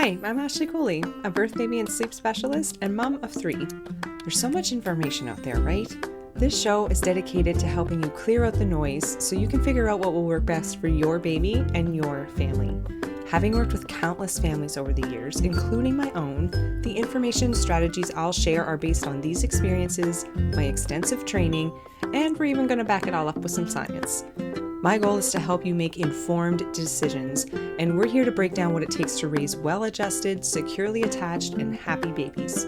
Hi, I'm Ashley Cooley, a birth, baby, and sleep specialist and mom of 3. There's so much information out there, right? This show is dedicated to helping you clear out the noise so you can figure out what will work best for your baby and your family. Having worked with countless families over the years, including my own, the information and strategies I'll share are based on these experiences, my extensive training, and we're even going to back it all up with some science. My goal is to help you make informed decisions, and we're here to break down what it takes to raise well-adjusted, securely attached, and happy babies.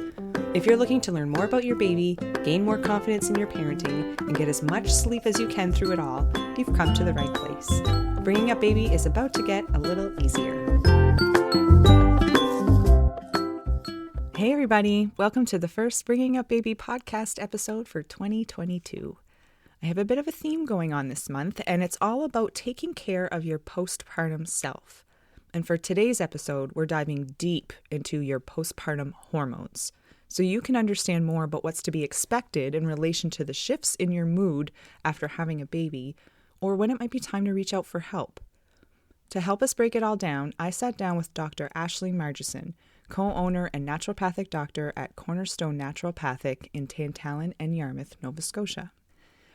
If you're looking to learn more about your baby, gain more confidence in your parenting, and get as much sleep as you can through it all, you've come to the right place. Bringing Up Baby is about to get a little easier. Hey everybody, welcome to the first Bringing Up Baby podcast episode for 2022. I have a bit of a theme going on this month, and it's all about taking care of your postpartum self. And for today's episode, we're diving deep into your postpartum hormones, so you can understand more about what's to be expected in relation to the shifts in your mood after having a baby, or when it might be time to reach out for help. To help us break it all down, I sat down with Dr. Ashley Margeson, co-owner and naturopathic doctor at Cornerstone Naturopathic in Tantallon and Yarmouth, Nova Scotia.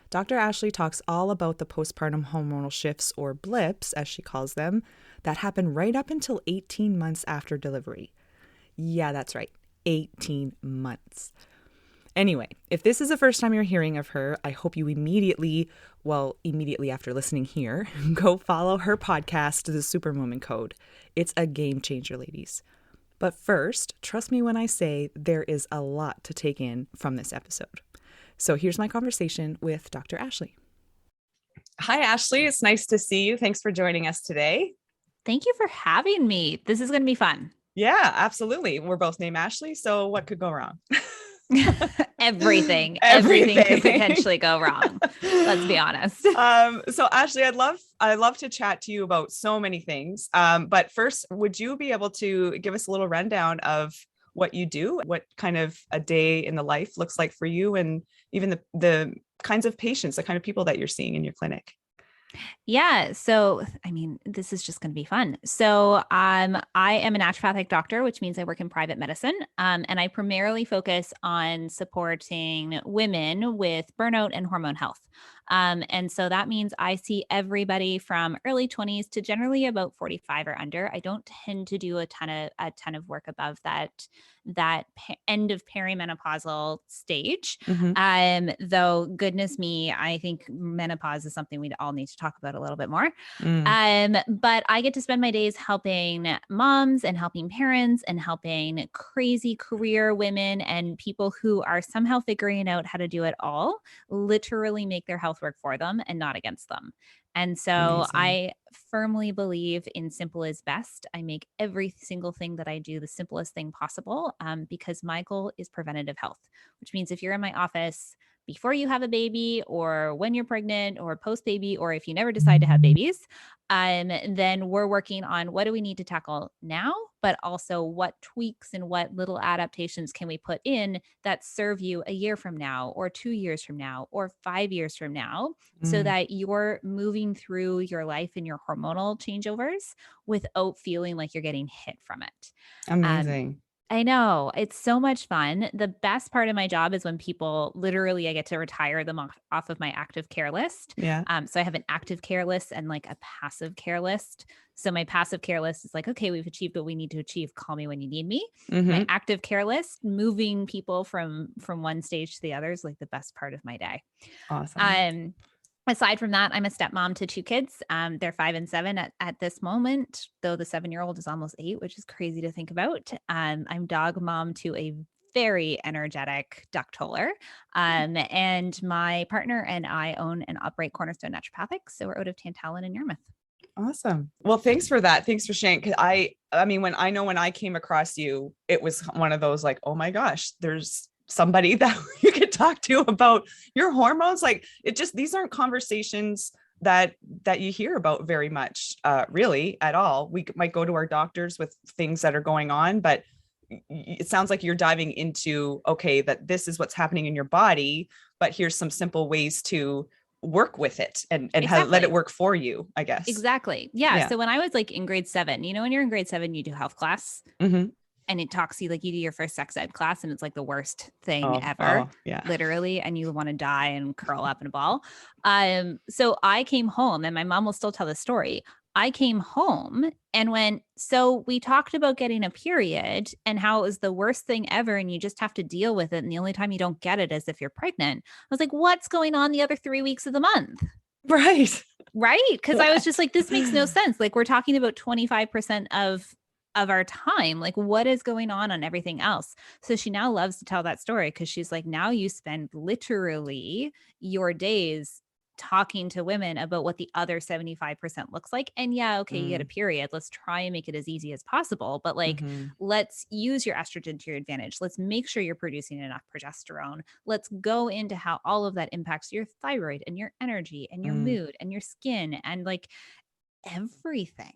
Dr. Ashley talks all about the postpartum hormonal shifts, or blips, as she calls them, that happen right up until 18 months after delivery. Yeah, that's right, 18 months. Anyway, if this is the first time you're hearing of her, I hope you immediately after listening here, go follow her podcast, The Superwoman Code. It's a game changer, ladies. But first, trust me when I say there is a lot to take in from this episode. So here's my conversation with Dr. Ashley. Hi, Ashley. It's nice to see you. Thanks for joining us today. Thank you for having me. This is going to be fun. Yeah, absolutely. We're both named Ashley, so what could go wrong? Everything could potentially go wrong. Let's be honest. So Ashley, I'd love to chat to you about so many things. But first, would you be able to give us a little rundown of what you do, what kind of a day in the life looks like for you, and even the kinds of patients, the kind of people that you're seeing in your clinic? Yeah. So, this is just going to be fun. So, I am a naturopathic doctor, which means I work in private medicine. And I primarily focus on supporting women with burnout and hormone health. And so that means I see everybody from early 20s to generally about 45 or under. I don't tend to do a ton of work above that end of perimenopausal stage. Mm-hmm. Though goodness me, I think menopause is something we all need to talk about a little bit more. But I get to spend my days helping moms and helping parents and helping crazy career women and people who are somehow figuring out how to do it all, literally make their health work for them and not against them. And so Amazing. I firmly believe in simple is best. I make every single thing that I do the simplest thing possible, because my goal is preventative health, which means if you're in my office before you have a baby, or when you're pregnant, or post-baby, or if you never decide to have babies, then we're working on what do we need to tackle now, but also what tweaks and what little adaptations can we put in that serve you a year from now, or 2 years from now, or 5 years from now, so that you're moving through your life and your hormonal changeovers without feeling like you're getting hit from it. Amazing. I know. It's so much fun. The best part of my job is when people literally, I get to retire them off of my active care list. Yeah. So I have an active care list and like a passive care list. So my passive care list is like, okay, we've achieved what we need to achieve. Call me when you need me. Mm-hmm. My active care list, moving people from one stage to the other, is like the best part of my day. Awesome. Aside from that, I'm a stepmom to 2 kids. They're 5 and 7 at this moment, though the 7-year-old is almost 8, which is crazy to think about. I'm dog mom to a very energetic duck toller. And my partner and I own and operate Cornerstone Naturopathic. So we're out of Tantallon and Yarmouth. Awesome. Well, thanks for that. Thanks for sharing. Cause I mean, when I came across you, it was one of those like, oh my gosh, there's somebody that you could talk to about your hormones. Like these aren't conversations that you hear about very much, really at all. We might go to our doctors with things that are going on, but it sounds like you're diving into, okay, that this is what's happening in your body, but here's some simple ways to work with it and Exactly. let it work for you, I guess. Exactly. Yeah. So when I was like in grade 7, when you're in grade 7, you do health class Mm-hmm. and it talks to you, like you do your first sex ed class and it's like the worst thing ever, Oh, yeah. literally. And you want to die and curl up in a ball. So I came home and my mom will still tell the story. I came home and went, so we talked about getting a period and how it was the worst thing ever. And you just have to deal with it. And the only time you don't get it is if you're pregnant. I was like, what's going on the other 3 weeks of the month? Right. Right. Because I was just like, this makes no sense. Like we're talking about 25% of our time. Like what is going on everything else? So she now loves to tell that story because she's like, now you spend literally your days talking to women about what the other 75% looks like. And yeah, okay, you get a period. Let's try and make it as easy as possible. But like, let's use your estrogen to your advantage. Let's make sure you're producing enough progesterone. Let's go into how all of that impacts your thyroid and your energy and your mood and your skin and like everything.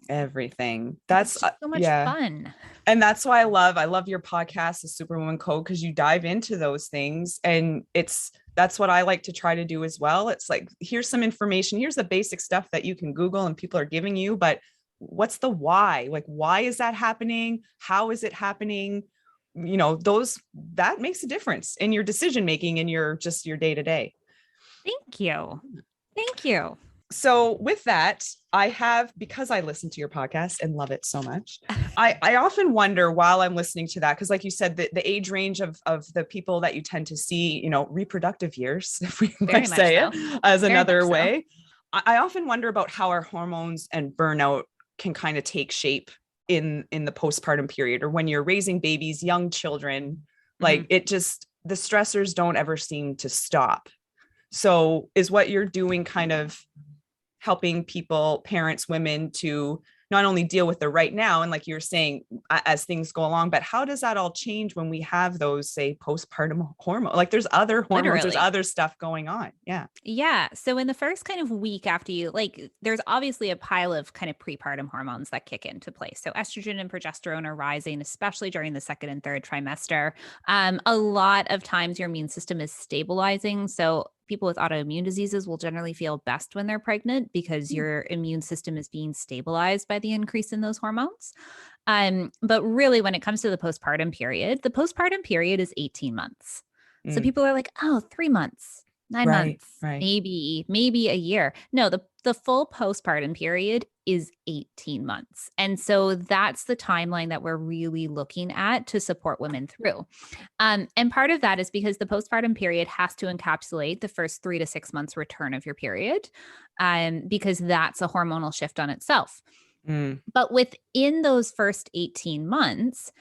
That's It's just so much fun. And that's why I love your podcast, the Superwoman Code, because you dive into those things. And that's what I like to try to do as well. It's like, here's some information, here's the basic stuff that you can Google and people are giving you, but what's the why? Like, why is that happening? How is it happening? That makes a difference in your decision making and your day to day. Thank you. So with that, because I listen to your podcast and love it so much, I often wonder while I'm listening to that, because like you said, the age range of the people that you tend to see, reproductive years, if we might say it as another way, I often wonder about how our hormones and burnout can kind of take shape in the postpartum period, or when you're raising babies, young children, like the stressors don't ever seem to stop. So is what you're doing kind of helping people, parents, women, to not only deal with the right now, and like you were saying, as things go along, but how does that all change when we have those, say, postpartum hormone? Like there's other hormones, there's other stuff going on. Yeah. Yeah. So in the first kind of week after you, like, there's obviously a pile of kind of prepartum hormones that kick into place. So estrogen and progesterone are rising, especially during the second and third trimester. A lot of times your immune system is stabilizing. So people with autoimmune diseases will generally feel best when they're pregnant because your immune system is being stabilized by the increase in those hormones. But really, when it comes to the postpartum period is 18 months. So people are like, oh, 3 months, 9 months, maybe a year. No, the full postpartum period is 18 months. And so that's the timeline that we're really looking at to support women through. And part of that is because the postpartum period has to encapsulate the first 3 to 6 months return of your period, because that's a hormonal shift on itself. But within those first 18 months,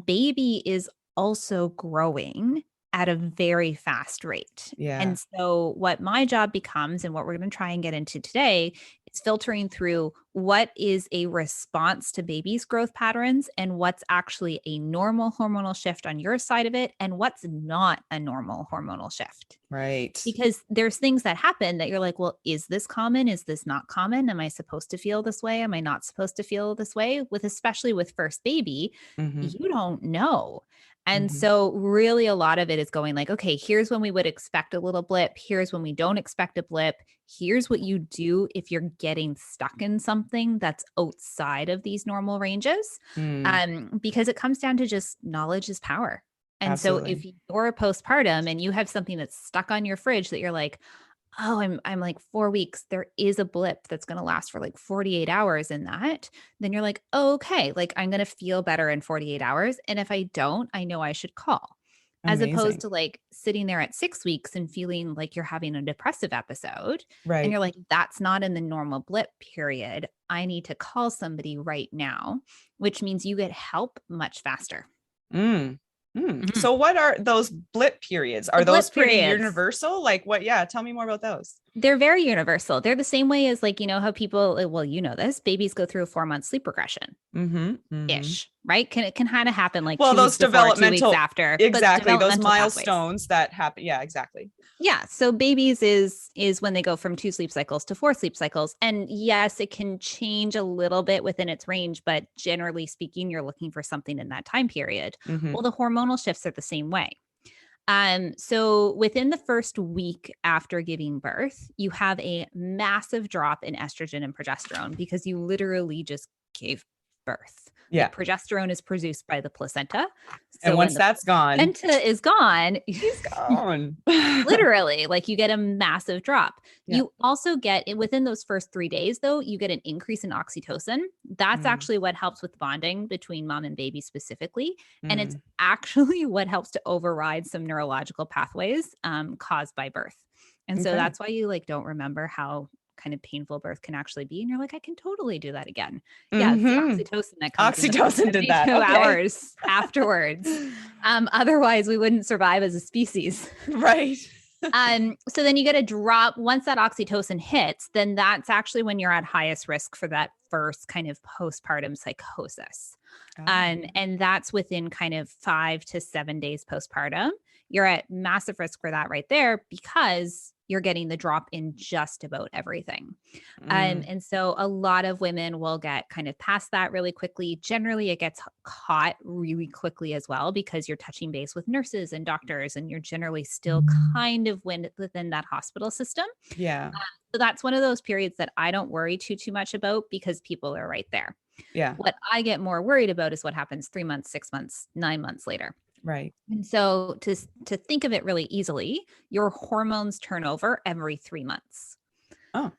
baby is also growing at a very fast rate. Yeah. And so what my job becomes, and what we're going to try and get into today, is filtering through what is a response to baby's growth patterns and what's actually a normal hormonal shift on your side of it and what's not a normal hormonal shift. Right. Because there's things that happen that you're like, well, is this common? Is this not common? Am I supposed to feel this way? Am I not supposed to feel this way? Especially with first baby, you don't know. And so really a lot of it is going like, okay, here's when we would expect a little blip. Here's when we don't expect a blip. Here's what you do if you're getting stuck in something that's outside of these normal ranges. Because it comes down to just knowledge is power. And Absolutely. so if you're a postpartum and you have something that's stuck on your fridge that you're like, oh, I'm like 4 weeks, there is a blip that's going to last for like 48 hours in that, then you're like, oh, okay, like I'm going to feel better in 48 hours. And if I don't, I know I should call. Amazing. As opposed to like sitting there at 6 weeks and feeling like you're having a depressive episode. Right. And you're like, that's not in the normal blip period. I need to call somebody right now, which means you get help much faster. So what are those blip periods? Are those pretty universal? Like what? Yeah. Tell me more about those. They're very universal. They're the same way as like, how people, well, this, babies go through a 4-month sleep regression ish, right? It can kind of happen like 2 weeks those before, 2 weeks after. Exactly. Those milestones that happen. Yeah, exactly. Yeah. So babies is when they go from 2 sleep cycles to 4 sleep cycles. And yes, it can change a little bit within its range, but generally speaking, you're looking for something in that time period. Well, the hormonal shifts are the same way. So within the first week after giving birth, you have a massive drop in estrogen and progesterone because you literally just gave birth. Yeah. Like progesterone is produced by the placenta. So And once that's gone, placenta is gone, he's gone. literally, like you get a massive drop. Yeah. You also get within those first 3 days, though, you get an increase in oxytocin. That's actually what helps with bonding between mom and baby specifically. And it's actually what helps to override some neurological pathways caused by birth. And so that's why you like don't remember how kind of painful birth can actually be. And you're like, I can totally do that again. Yeah, it's the oxytocin that comes Oxytocin did that. 2 hours afterwards. Otherwise, we wouldn't survive as a species. Right. So then you get a drop. Once that oxytocin hits, then that's actually when you're at highest risk for that first kind of postpartum psychosis. And that's within kind of 5 to 7 days postpartum. You're at massive risk for that right there because you're getting the drop in just about everything. And so a lot of women will get kind of past that really quickly. Generally, it gets caught really quickly as well because you're touching base with nurses and doctors and you're generally still kind of within that hospital system. Yeah. So that's one of those periods that I don't worry too much about because people are right there. Yeah. What I get more worried about is what happens 3 months, 6 months, 9 months later. Right. And so to think of it really easily, your hormones turn over every 3 months. Oh.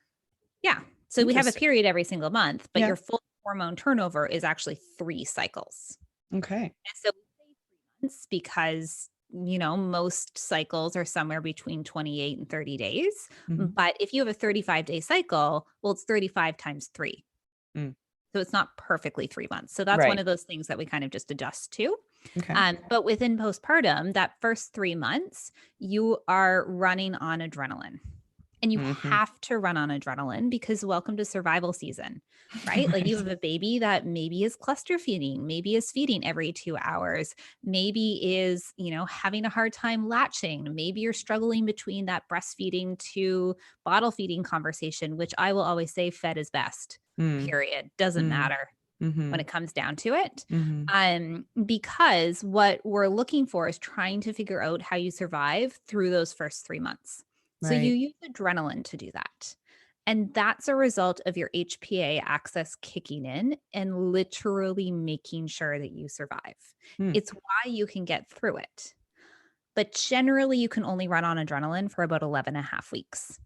Yeah. So we have a period every single month, but your full hormone turnover is actually 3 cycles. Okay. And so we say 3 months because, you know, most cycles are somewhere between 28 and 30 days. But if you have a 35-day cycle, well, it's 35 times 3. So it's not perfectly 3 months. So that's one of those things that we kind of just adjust to. Okay. But within postpartum, that first 3 months, you are running on adrenaline. And you have to run on adrenaline because welcome to survival season, right? Like you have a baby that maybe is cluster feeding, maybe is feeding every 2 hours, maybe is, you know, having a hard time latching. Maybe you're struggling between that breastfeeding to bottle feeding conversation, which I will always say fed is best, period. Doesn't matter. When it comes down to it. Because what we're looking for is trying to figure out how you survive through those first 3 months. So you use adrenaline to do that. And that's a result of your HPA axis kicking in and literally making sure that you survive. It's why you can get through it. But generally, you can only run on adrenaline for about 11 and a half weeks.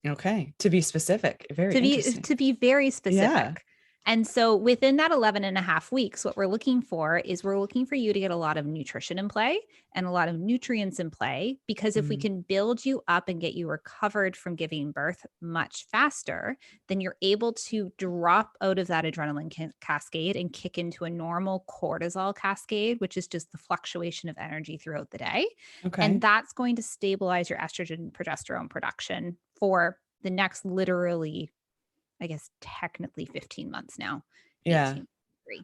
Okay. To be specific. Very interesting. To be very specific. Yeah. And so within that 11 and a half weeks, what we're looking for is we're looking for you to get a lot of nutrition in play and a lot of nutrients in play, because if we can build you up and get you recovered from giving birth much faster, then you're able to drop out of that adrenaline cascade and kick into a normal cortisol cascade, which is just the fluctuation of energy throughout the day. Okay. And that's going to stabilize your estrogen and progesterone production for the next literally, I guess technically 15 months now. Yeah.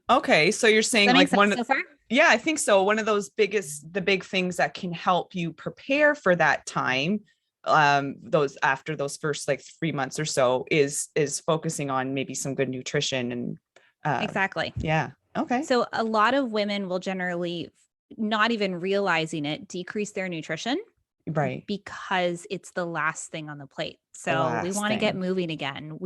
Okay. So you're saying like one, so far? Yeah, I think so. One of those the big things that can help you prepare for that time, those after those first like 3 months or so is focusing on maybe some good nutrition and exactly. Yeah. Okay. So a lot of women will generally, not even realizing it, decrease their nutrition. Right. Because it's the last thing on the plate. So we want to get moving again.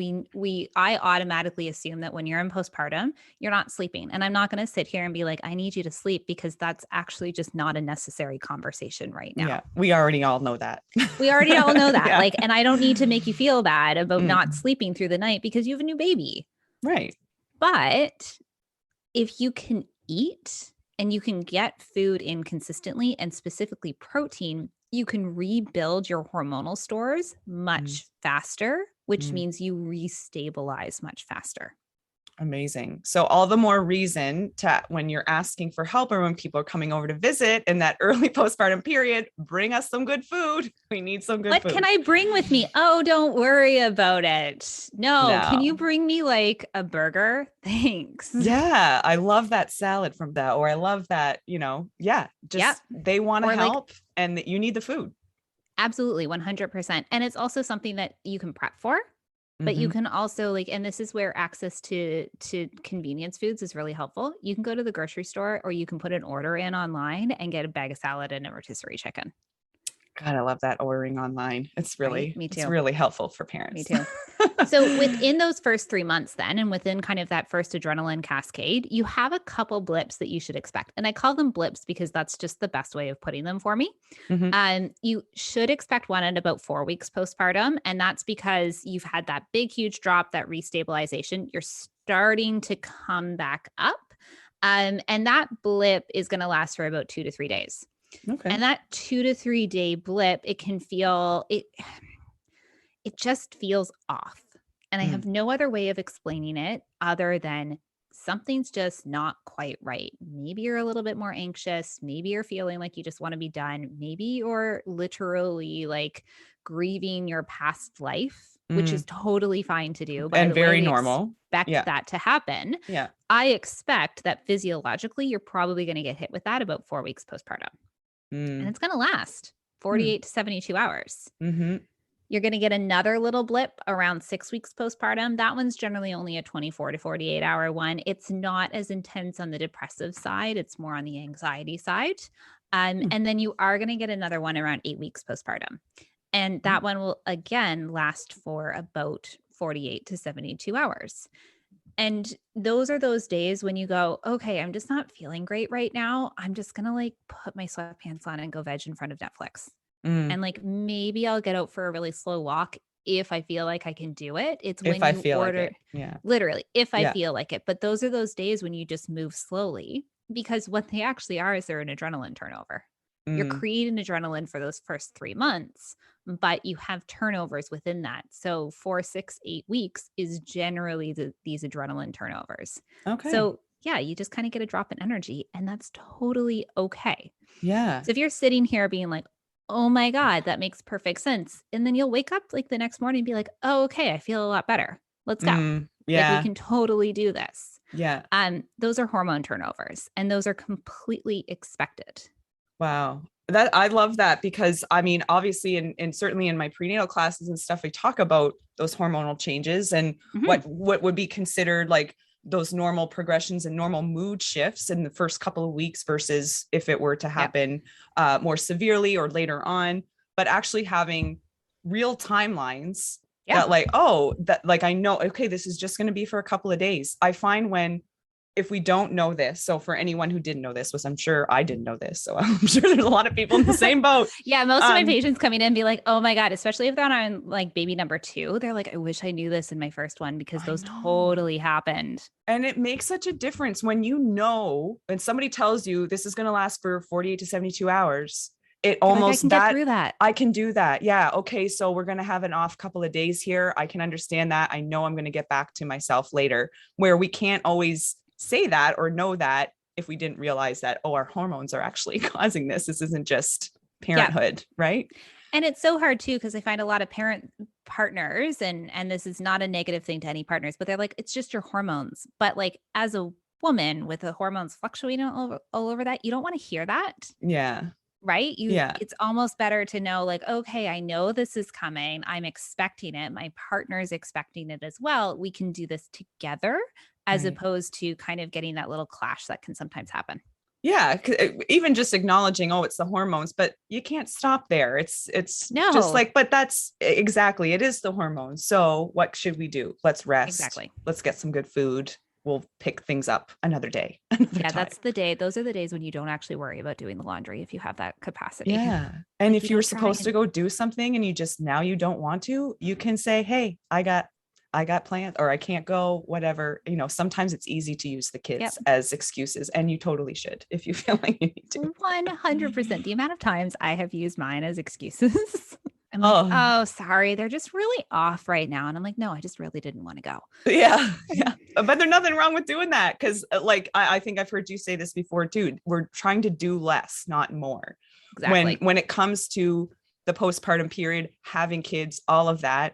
I automatically assume that when you're in postpartum, you're not sleeping. And I'm not going to sit here and be like, I need you to sleep, because that's actually just not a necessary conversation right now. Yeah. We already all know that. We already all know that. Yeah. And I don't need to make you feel bad about not sleeping through the night because you have a new baby. Right. But if you can eat and you can get food in consistently, and specifically protein, you can rebuild your hormonal stores much faster, which means you restabilize much faster. Amazing. So all the more reason to, when you're asking for help or when people are coming over to visit in that early postpartum period, bring us some good food. We need some good food. What can I bring with me? Oh, don't worry about it. No. Can you bring me like a burger? Thanks. Yeah. I love that salad from that. Or I love that, they want to help and that you need the food. Absolutely. 100%. And it's also something that you can prep for. But you can also like, and this is where access to convenience foods is really helpful. You can go to the grocery store or you can put an order in online and get a bag of salad and a rotisserie chicken. God, I love that ordering online. It's Right? really, Me it's too. really helpful for Me parents. too. So within those first 3 months then, and within kind of that first adrenaline cascade, you have a couple blips that you should expect. And I call them blips because that's just the best way of putting them for me. Mhm. You should expect one at about 4 weeks postpartum. And that's because you've had that big, huge drop, that restabilization. You're starting to come back up. And that blip is going to last for about 2 to 3 days. Okay. And that 2 to 3 day blip, it can feel it just feels off. And I have no other way of explaining it other than something's just not quite right. Maybe you're a little bit more anxious. Maybe you're feeling like you just want to be done. Maybe you're literally like grieving your past life, which is totally fine to do. By And the very way, we normal. expect Yeah. that to happen. Yeah. I expect that physiologically, you're probably going to get hit with that about 4 weeks postpartum. And it's going to last 48 to 72 hours. Mm-hmm. You're going to get another little blip around 6 weeks postpartum. That one's generally only a 24 to 48 hour one. It's not as intense on the depressive side. It's more on the anxiety side. And then you are going to get another one around 8 weeks postpartum. And that one will again last for about 48 to 72 hours. And those are those days when you go, okay, I'm just not feeling great right now. I'm just going to like put my sweatpants on and go veg in front of Netflix. And like maybe I'll get out for a really slow walk if I feel like I can do it. It's when If I you feel order, like it. Yeah. literally, if I Yeah. feel like it. But those are those days when you just move slowly, because what they actually are is they're an adrenaline turnover. You're creating adrenaline for those first 3 months, but you have turnovers within that. So 4, 6, 8 weeks is generally these adrenaline turnovers. Okay. So yeah, you just kind of get a drop in energy, and that's totally okay. Yeah. So if you're sitting here being like, oh my God, that makes perfect sense. And then you'll wake up like the next morning and be like, oh, okay, I feel a lot better. Let's go. Yeah. Like we can totally do this. Yeah. Those are hormone turnovers, and those are completely expected. Wow. I love that, because I mean, obviously, and certainly in my prenatal classes and stuff, we talk about those hormonal changes and what would be considered like those normal progressions and normal mood shifts in the first couple of weeks versus if it were to happen more severely or later on, but actually having real timelines that like, oh, that like, I know, okay, this is just going to be for a couple of days. I find if we don't know this, so for anyone who didn't know this, was I'm sure I didn't know this, so I'm sure there's a lot of people in the same boat. Yeah, most of my patients coming in be like, oh my God, especially if they're on like baby number 2, they're like, I wish I knew this in my first one, because those totally happened. And it makes such a difference when you know, and somebody tells you this is going to last for 48 to 72 hours. It almost like, I can get through that. I can do that. Yeah. Okay. So we're going to have an off couple of days here. I can understand that. I know I'm going to get back to myself later, where we can't always say that or know that if we didn't realize that, oh, our hormones are actually causing this. This isn't just parenthood, right? And it's so hard too, because I find a lot of parent partners, and this is not a negative thing to any partners, but they're like, it's just your hormones. But like as a woman with the hormones fluctuating all over that, you don't want to hear that. Yeah. Right? It's almost better to know like, okay, I know this is coming. I'm expecting it. My partner's expecting it as well. We can do this together, as opposed to kind of getting that little clash that can sometimes happen. Yeah. Even just acknowledging, oh, it's the hormones, but you can't stop there. It's just like, but that's exactly, it is the hormones. So what should we do? Let's rest. Exactly. Let's get some good food. We'll pick things up another day. That's the day. Those are the days when you don't actually worry about doing the laundry if you have that capacity. Yeah. And like if you were supposed to go do something and you don't want to, you can say, hey, I got plans, or I can't go, whatever. You know, sometimes it's easy to use the kids as excuses, and you totally should if you feel like you need to. 100%. The amount of times I have used mine as excuses. I'm like, oh, sorry, they're just really off right now. And I'm like, no, I just really didn't want to go. Yeah. But there's nothing wrong with doing that. Cause like, I think I've heard you say this before too. We're trying to do less, not more. Exactly. When it comes to the postpartum period, having kids, all of that,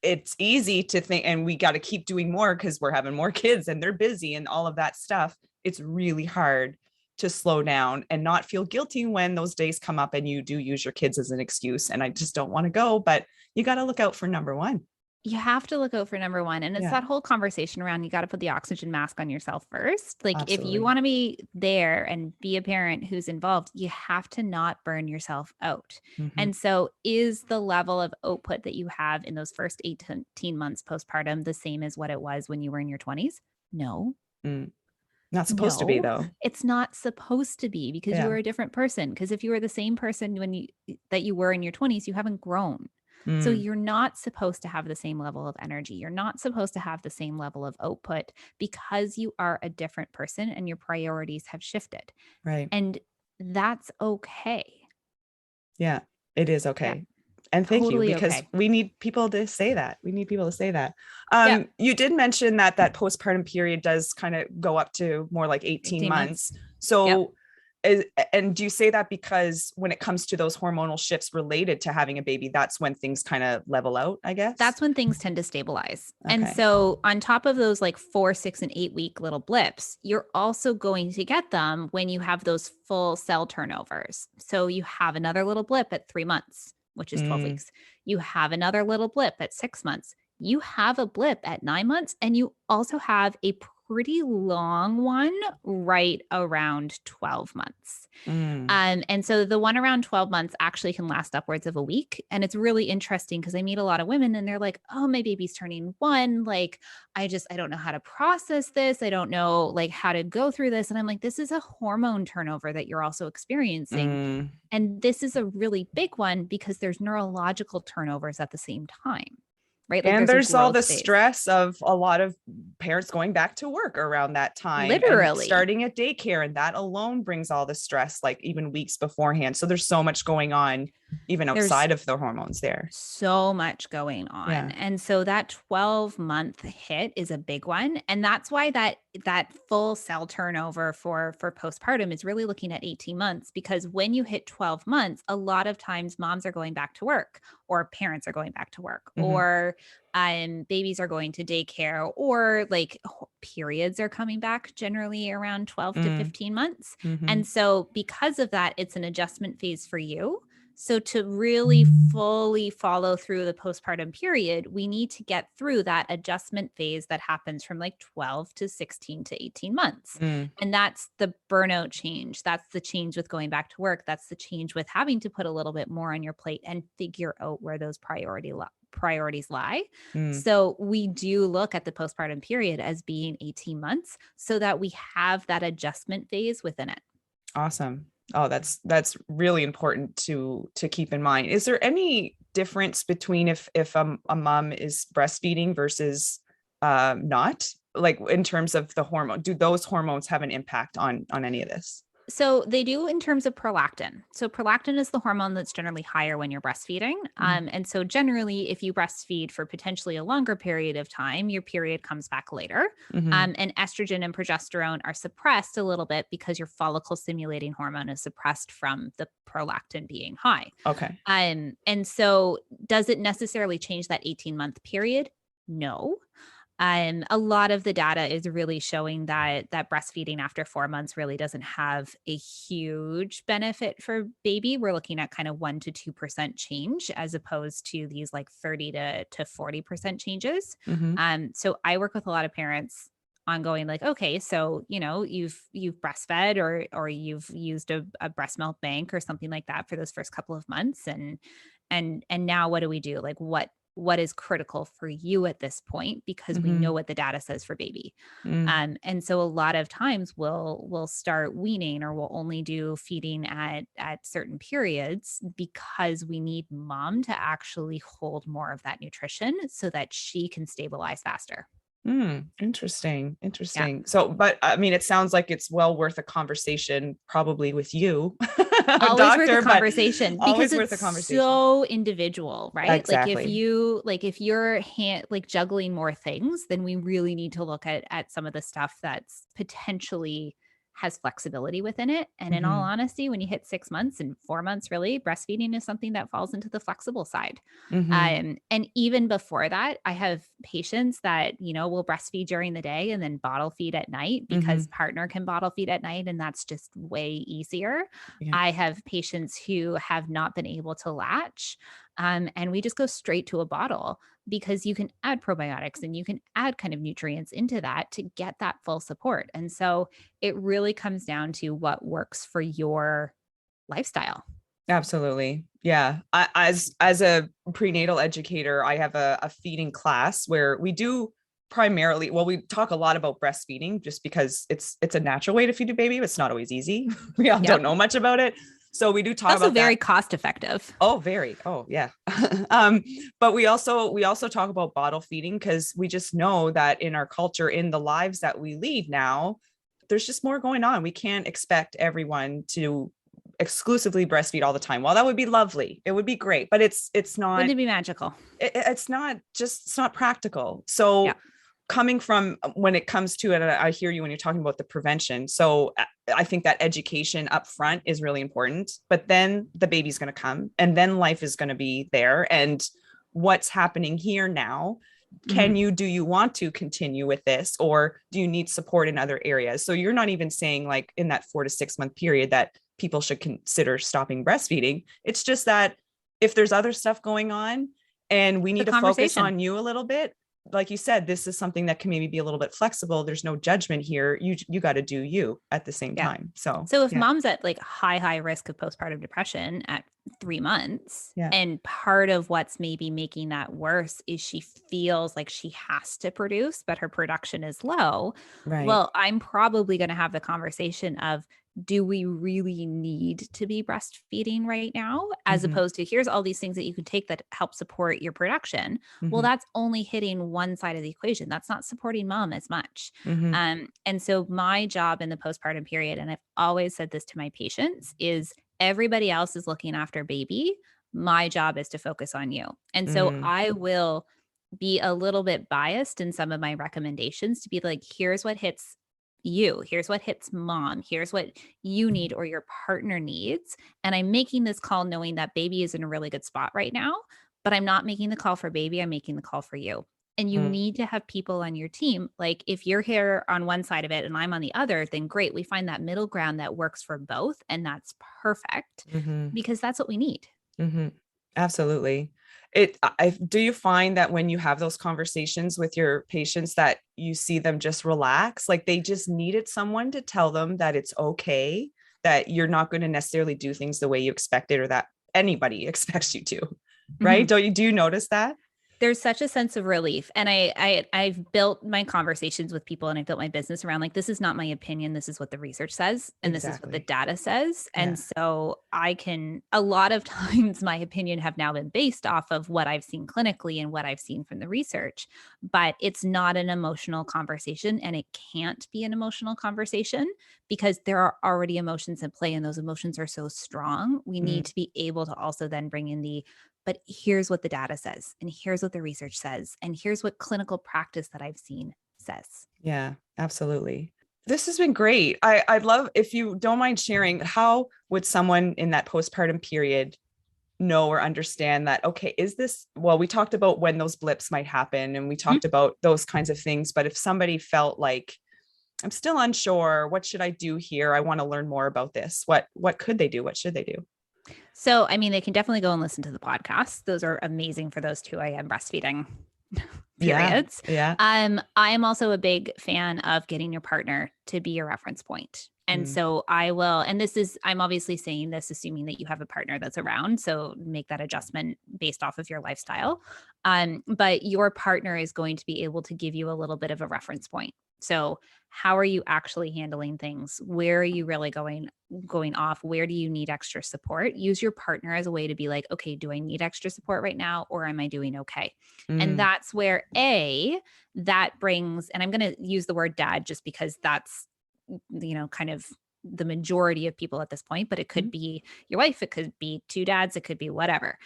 it's easy to think, and we got to keep doing more because we're having more kids and they're busy and all of that stuff. It's really hard to slow down and not feel guilty when those days come up and you do use your kids as an excuse. And I just don't want to go, but you got to look out for number one. You have to look out for number one. And it's Yeah, that whole conversation around, you got to put the oxygen mask on yourself first. Like if you absolutely. want to be there and be a parent who's involved, you have to not burn yourself out. Hmm. And so is the level of output that you have in those first 18 months postpartum the same as what it was when you were in your 20s? No. Mm. Not supposed to be No, though. it's not supposed to be, because you Yeah. are a different person. Because if you were the same person that you were in your 20s, you haven't grown. So Mm. you're not supposed to have the same level of energy. You're not supposed to have the same level of output, because you are a different person and your priorities have shifted. Right. And that's okay. Yeah, it is Yeah, okay. And thank you, totally because okay. we need people to say that. We need people to say that. Yep. You did mention that that postpartum period does kind of go up to more like 18 18 months. months. Yep. So, and do you say that because when it comes to those hormonal shifts related to having a baby, that's when things kind of level out, I guess? That's when things tend to stabilize. And Okay. so, on top of those like 4, 6, and 8 week little blips, you're also going to get them when you have those full cell turnovers. So, you have another little blip at 3 months, which is 12 Mm, weeks. You have another little blip at 6 months. You have a blip at 9 months. And you also have a pretty long one right around 12 months. mm, And so the one around 12 months actually can last upwards of a week. And it's really interesting because I meet a lot of women and they're like, oh, my baby's turning 1. Like, I don't know how to process this. I don't know like how to go through this. And I'm like, this is a hormone turnover that you're also experiencing. mm. And this is a really big one because there's neurological turnovers at the same time, right? Like And there's a there's all the growth phase. stress of a lot of parents going back to work around that time and Literally. starting at daycare. And that alone brings all the stress, like even weeks beforehand. So there's so much going on, even There's outside of the hormones there. so much going Yeah. on. And so that 12-month hit is a big one. And that's why that full cell turnover for postpartum is really looking at 18 months, because when you hit 12 months, a lot of times moms are going back to work, or parents are going back to work, Hmm. or babies are going to daycare, or like periods are coming back generally around 12 to Mm, 15 months. hmm. And so because of that, it's an adjustment phase for you. So to really fully follow through the postpartum period, we need to get through that adjustment phase that happens from like 12 to 16 to 18 months. Mm, And that's the burnout change. That's the change with going back to work. That's the change with having to put a little bit more on your plate and figure out where those priorities lie. mm. So we do look at the postpartum period as being 18 months so that we have that adjustment phase within it. Awesome. Oh, that's really important to keep in mind. Is there any difference between if a mom is breastfeeding versus not? Like in terms of the hormone, do those hormones have an impact on any of this? So they do in terms of prolactin. So prolactin is the hormone that's generally higher when you're breastfeeding. Mm, And so generally, if you breastfeed for potentially a longer period of time, your period comes back later. mm-hmm. And estrogen and progesterone are suppressed a little bit because your follicle stimulating hormone is suppressed from the prolactin being high. Okay. And so does it necessarily change that 18-month period? No. A lot of the data is really showing that breastfeeding after 4 months really doesn't have a huge benefit for baby. We're looking at kind of 1 to 2% change as opposed to these like 30 to 40% changes. Mm-hmm. So I work with a lot of parents on going like, okay, so you've breastfed or you've used a breast milk bank or something like that for those first couple of months, and now what do we do? Like what is critical for you at this point, because we Mm-hmm. know what the data says for baby. Mm, And so a lot of times we'll start weaning, or we'll only do feeding at certain periods, because we need mom to actually hold more of that nutrition so that she can stabilize faster. interesting. Yeah. Interesting. So, but I mean, it sounds like it's well worth a conversation, probably with you, a Always worth a doctor, but conversation because always worth it's a conversation. so individual, right? Exactly. Like if you're like juggling more things, then we really need to look at some of the stuff that's potentially has flexibility within it. And in all Mm-hmm. honesty, when you hit 6 months and 4 months, really, breastfeeding is something that falls into the flexible side. Mm-hmm. And even before that, I have patients that, will breastfeed during the day and then bottle feed at night, Mm-hmm. because partner can bottle feed at night. And that's just way easier. Yeah. I have patients who have not been able to latch. And we just go straight to a bottle because you can add probiotics and you can add kind of nutrients into that to get that full support. And so it really comes down to what works for your lifestyle. Absolutely. Yeah. As a prenatal educator, I have a feeding class where we do primarily, well, we talk a lot about breastfeeding just because it's a natural way to feed a baby, but it's not always easy. We all don't know much about it. So we do talk also about very that. cost effective. Oh, very. Oh, yeah. But we also talk about bottle feeding because we just know that in our culture, in the lives that we lead now, there's just more going on. We can't expect everyone to exclusively breastfeed all the time. While that would be lovely, it would be great, but it's not. Wouldn't it be magical? It's not practical. So. Yeah. Coming from when it comes to it, I hear you when you're talking about the prevention. So I think that education up front is really important, but then the baby's going to come and then life is going to be there. And what's happening here now? Do you want to continue with this, or do you need support in other areas? So you're not even saying like in that 4 to 6 month period that people should consider stopping breastfeeding. It's just that if there's other stuff going on and we need to focus on you a little bit, like you said, this is something that can maybe be a little bit flexible. There's no judgment here. You got to do you at the same time. So if mom's at like high risk of postpartum depression at 3 months, and part of what's maybe making that worse is she feels like she has to produce, but her production is low. Right. Well, I'm probably going to have the conversation of, do we really need to be breastfeeding right now? As opposed to, here's all these things that you can take that help support your production. Well, that's only hitting one side of the equation. That's not supporting mom as much. And so my job in the postpartum period, and I've always said this to my patients, is everybody else is looking after baby. My job is to focus on you. And so I will be a little bit biased in some of my recommendations to be like, here's what hits you. Here's what hits mom. Here's what you need or your partner needs. And I'm making this call knowing that baby is in a really good spot right now, but I'm not making the call for baby. I'm making the call for you. And you need to have people on your team. Like if you're here on one side of it and I'm on the other, then great. We find that middle ground that works for both. And that's perfect because that's what we need. Absolutely. Do you find that when you have those conversations with your patients that you see them just relax, like they just needed someone to tell them that it's okay, that you're not going to necessarily do things the way you expected or that anybody expects you to, right? Do you notice that? There's such a sense of relief. And I've built my conversations with people and I built my business around like, this is not my opinion. This is what the research says. And this is what the data says. And so a lot of times my opinion have now been based off of what I've seen clinically and what I've seen from the research, but it's not an emotional conversation and it can't be an emotional conversation because there are already emotions in play and those emotions are so strong. We need to be able to also then bring in but here's what the data says, and here's what the research says, and here's what clinical practice that I've seen says. Yeah, absolutely. This has been great. I'd love, if you don't mind sharing, how would someone in that postpartum period know or understand that, okay, we talked about when those blips might happen and we talked about those kinds of things, but if somebody felt like, I'm still unsure, what should I do here? I want to learn more about this. What could they do? What should they do? So, I mean, they can definitely go and listen to the podcast. Those are amazing for those 2 a.m. breastfeeding periods. Yeah. I am also a big fan of getting your partner to be your reference point. And so I will, and I'm obviously saying this, assuming that you have a partner that's around. So make that adjustment based off of your lifestyle. But your partner is going to be able to give you a little bit of a reference point. So how are you actually handling things? Where are you really going off? Where do you need extra support? Use your partner as a way to be like, okay, do I need extra support right now? Or am I doing okay? And that's where that brings, and I'm going to use the word dad just because that's, kind of the majority of people at this point, but it could be your wife, it could be 2 dads, it could be whatever.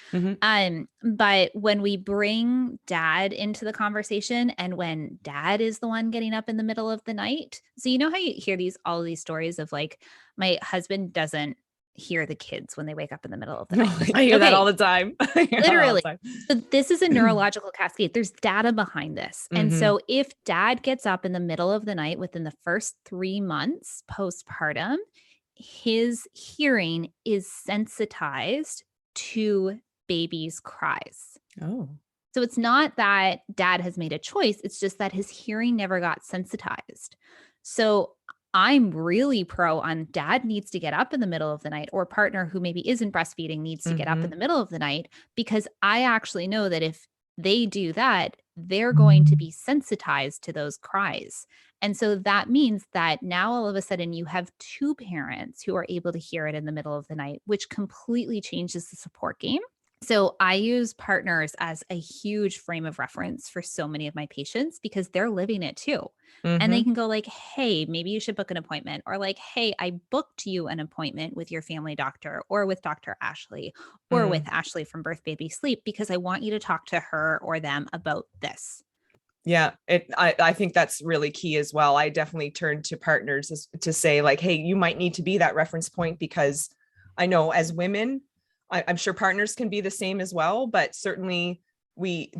But when we bring dad into the conversation and when dad is the one getting up in the middle of the night, so how you hear all of these stories of like, my husband doesn't hear the kids when they wake up in the middle of the night. I hear that all the time. Literally. So this is a neurological cascade. There's data behind this. And so if dad gets up in the middle of the night within the first 3 months postpartum, his hearing is sensitized to baby's cries. Oh. So it's not that dad has made a choice. It's just that his hearing never got sensitized. So I'm really pro on dad needs to get up in the middle of the night, or partner who maybe isn't breastfeeding needs to get up in the middle of the night, because I actually know that if they do that, they're going to be sensitized to those cries. And so that means that now all of a sudden you have two parents who are able to hear it in the middle of the night, which completely changes the support game. So I use partners as a huge frame of reference for so many of my patients because they're living it too. And they can go like, hey, maybe you should book an appointment, or like, hey, I booked you an appointment with your family doctor or with Dr. Ashley or with Ashley from Birth Baby Sleep because I want you to talk to her or them about this. Yeah, I think that's really key as well. I definitely turn to partners to say like, hey, you might need to be that reference point, because I know as women, I'm sure partners can be the same as well, but certainly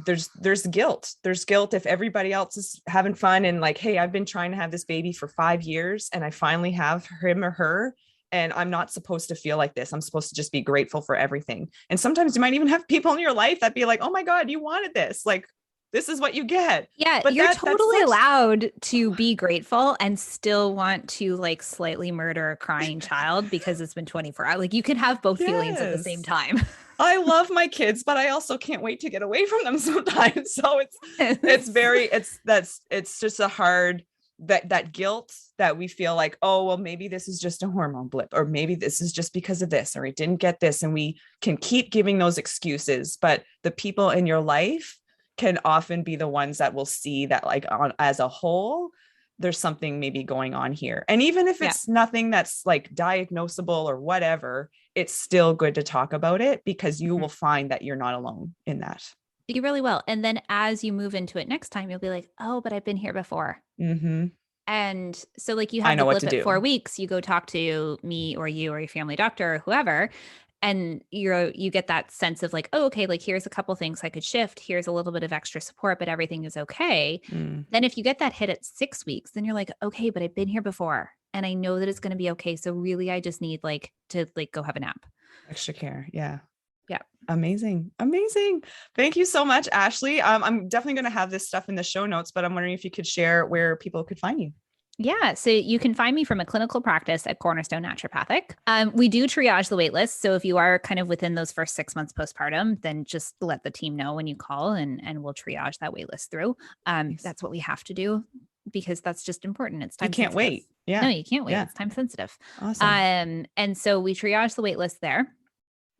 there's guilt. There's guilt if everybody else is having fun and like, hey, I've been trying to have this baby for 5 years and I finally have him or her, and I'm not supposed to feel like this. I'm supposed to just be grateful for everything. And sometimes you might even have people in your life that be like, oh my God, you wanted this. Like, this is what you get. Yeah, But you're totally allowed to be grateful and still want to like slightly murder a crying child because it's been 24 hours. Like you can have both feelings at the same time. I love my kids, but I also can't wait to get away from them sometimes. So it's just a hard, that guilt that we feel like, oh, well, maybe this is just a hormone blip, or maybe this is just because of this, or I didn't get this. And we can keep giving those excuses, but the people in your life can often be the ones that will see that like as a whole, there's something maybe going on here. And even if it's nothing that's like diagnosable or whatever, it's still good to talk about it, because you will find that you're not alone in that. You really will. And then as you move into it next time, you'll be like, oh, but I've been here before. And so like you have the blip at 4 weeks, you go talk to me or you or your family doctor or whoever, and you get that sense of like, oh, okay, like here's a couple things I could shift. Here's a little bit of extra support, but everything is okay. Then if you get that hit at 6 weeks, then you're like, okay, but I've been here before and I know that it's going to be okay. So really, I just need like to like go have a nap. Extra care. Yeah. Yeah. Amazing. Amazing. Thank you so much, Ashley. I'm definitely going to have this stuff in the show notes, but I'm wondering if you could share where people could find you. Yeah. So you can find me from a clinical practice at Cornerstone Naturopathic. We do triage the wait list. So if you are kind of within those first 6 months postpartum, then just let the team know when you call and we'll triage that wait list through. That's what we have to do because that's just important. It's time. You can't wait. Yeah. No, you can't wait. Yeah. It's time sensitive. Awesome. And so we triage the wait list there.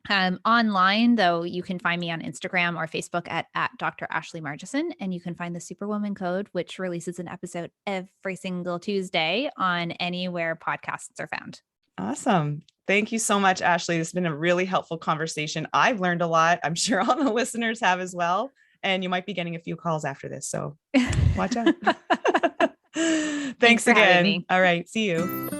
Online, though, you can find me on Instagram or Facebook at Dr. Ashley Margeson, and you can find the Superwoman Code, which releases an episode every single Tuesday on anywhere podcasts are found. Awesome. Thank you so much, Ashley. This has been a really helpful conversation. I've learned a lot. I'm sure all the listeners have as well. And you might be getting a few calls after this, so watch out. Thanks again. All right. See you.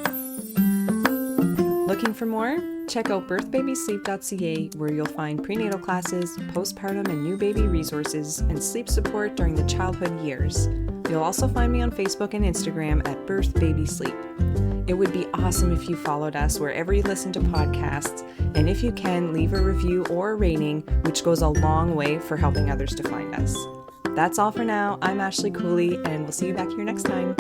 Looking for more? Check out birthbabysleep.ca, where you'll find prenatal classes, postpartum and new baby resources, and sleep support during the childhood years. You'll also find me on Facebook and Instagram at Birth Baby Sleep. It would be awesome if you followed us wherever you listen to podcasts, and if you can, leave a review or a rating, which goes a long way for helping others to find us. That's all for now. I'm Ashley Cooley, and we'll see you back here next time.